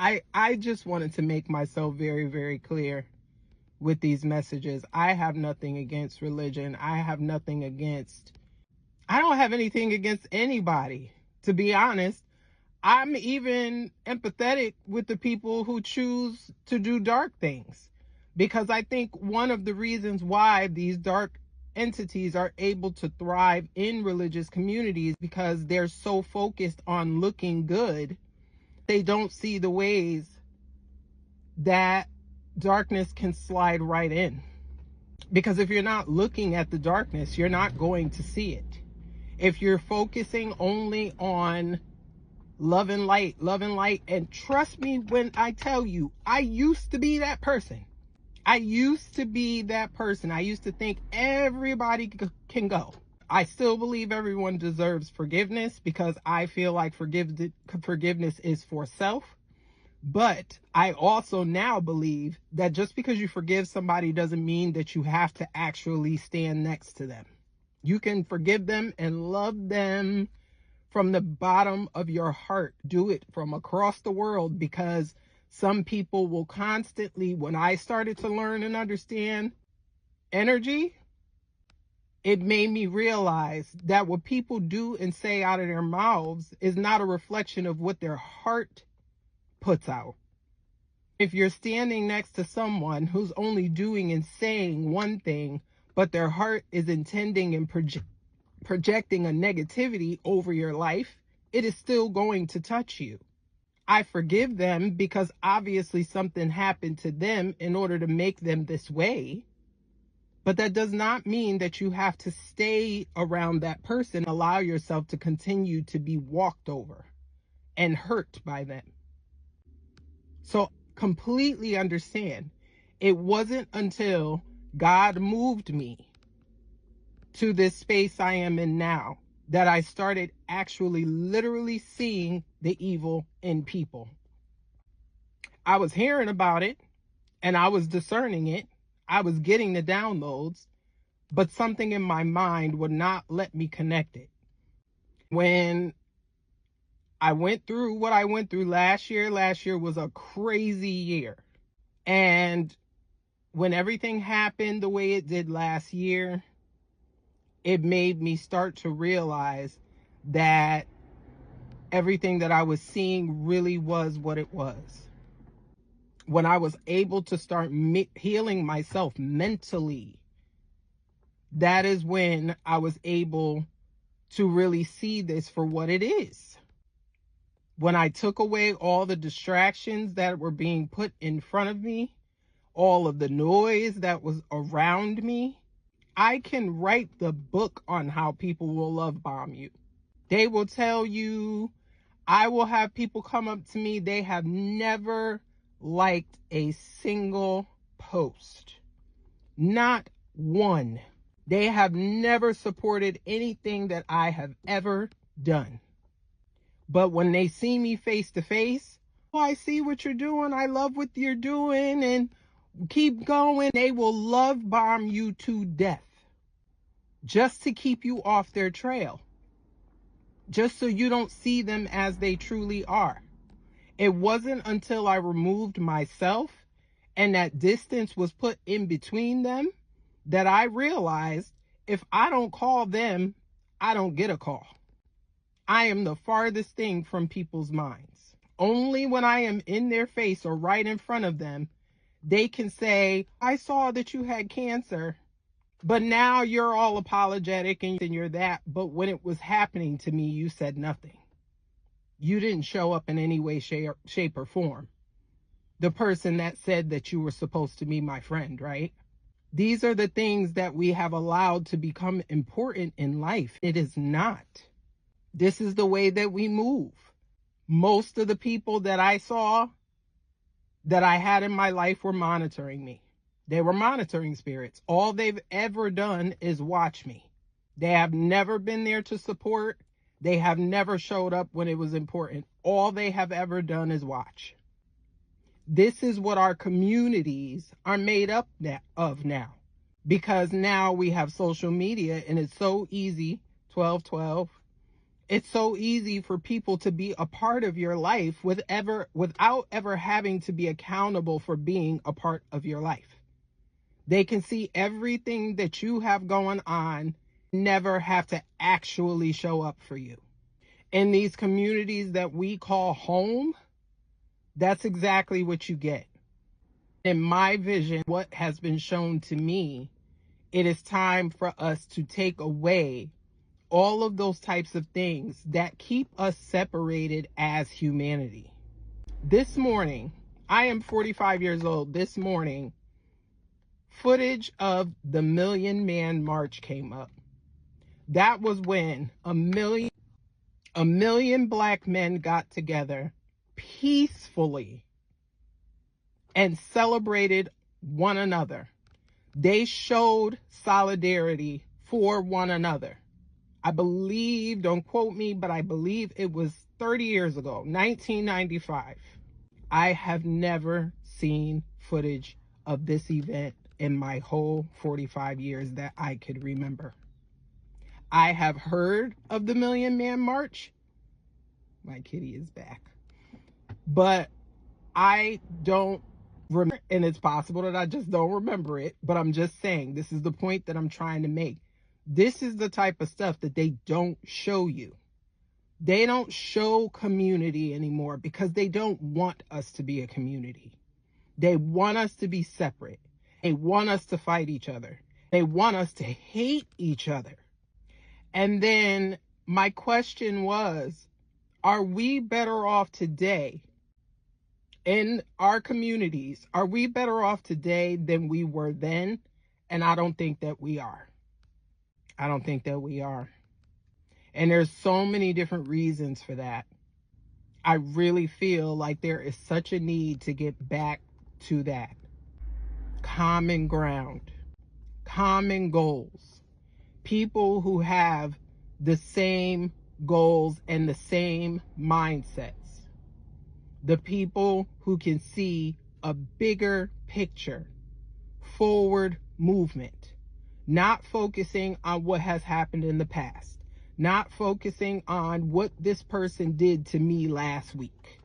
I just wanted to make myself very, very clear with these messages. I have nothing against religion. I don't have anything against anybody, to be honest. I'm even empathetic with the people who choose to do dark things, because I think one of the reasons why these dark entities are able to thrive in religious communities, because they're so focused on looking good, they don't see the ways that darkness can slide right in. Because if you're not looking at the darkness, you're not going to see it. If you're focusing only on love and light, and trust me when I tell you, I used to be that person. I used to think everybody can go. I still believe everyone deserves forgiveness, because I feel like forgiveness is for self. But I also now believe that just because you forgive somebody doesn't mean that you have to actually stand next to them. You can forgive them and love them from the bottom of your heart. Do it from across the world, because some people will constantly, when I started to learn and understand energy, it made me realize that what people do and say out of their mouths is not a reflection of what their heart puts out. If you're standing next to someone who's only doing and saying one thing, but their heart is intending and projecting a negativity over your life, it is still going to touch you. I forgive them because obviously something happened to them in order to make them this way. But that does not mean that you have to stay around that person, allow yourself to continue to be walked over and hurt by them. So completely understand, it wasn't until God moved me to this space I am in now that I started actually literally seeing the evil in people. I was hearing about it and I was discerning it. I was getting the downloads, but something in my mind would not let me connect it. When I went through what I went through last year was a crazy year. And when everything happened the way it did last year, it made me start to realize that everything that I was seeing really was what it was. When I was able to start healing myself mentally, that is when I was able to really see this for what it is. When I took away all the distractions that were being put in front of me, all of the noise that was around me, I can write the book on how people will love bomb you. They will tell you, I will have people come up to me, they have never liked a single post. Not one. They have never supported anything that I have ever done. But when they see me face to face, oh, I see what you're doing, I love what you're doing, and keep going. They will love bomb you to death just to keep you off their trail, just so you don't see them as they truly are. It wasn't until I removed myself and that distance was put in between them that I realized if I don't call them, I don't get a call. I am the farthest thing from people's minds. Only when I am in their face or right in front of them, they can say, I saw that you had cancer, but now you're all apologetic and you're that. But when it was happening to me, you said nothing. You didn't show up in any way, shape, or form. The person that said that you were supposed to be my friend, right? These are the things that we have allowed to become important in life. It is not. This is the way that we move. Most of the people that I saw that I had in my life were monitoring me. They were monitoring spirits. All they've ever done is watch me. They have never been there to support. They have never showed up when it was important. All they have ever done is watch. This is what our communities are made up of now. Because now we have social media and it's so easy, 1212. It's so easy for people to be a part of your life without ever having to be accountable for being a part of your life. They can see everything that you have going on, never have to actually show up for you. In these communities that we call home, that's exactly what you get. In my vision, what has been shown to me, it is time for us to take away all of those types of things that keep us separated as humanity. This morning, I am 45 years old. This morning, footage of the Million Man March came up. That was when a million black men got together peacefully and celebrated one another. They showed solidarity for one another. I believe, don't quote me, but I believe it was 30 years ago, 1995. I have never seen footage of this event in my whole 45 years that I could remember. I have heard of the Million Man March. My kitty is back. But I don't remember, and it's possible that I just don't remember it, but I'm just saying, this is the point that I'm trying to make. This is the type of stuff that they don't show you. They don't show community anymore because they don't want us to be a community. They want us to be separate. They want us to fight each other. They want us to hate each other. And then my question was, are we better off today in our communities? Are we better off today than we were then? And I don't think that we are. I don't think that we are. And there's so many different reasons for that. I really feel like there is such a need to get back to that. Common ground, common goals, people who have the same goals and the same mindsets, the people who can see a bigger picture, forward movement. Not focusing on what has happened in the past. Not focusing on what this person did to me last week.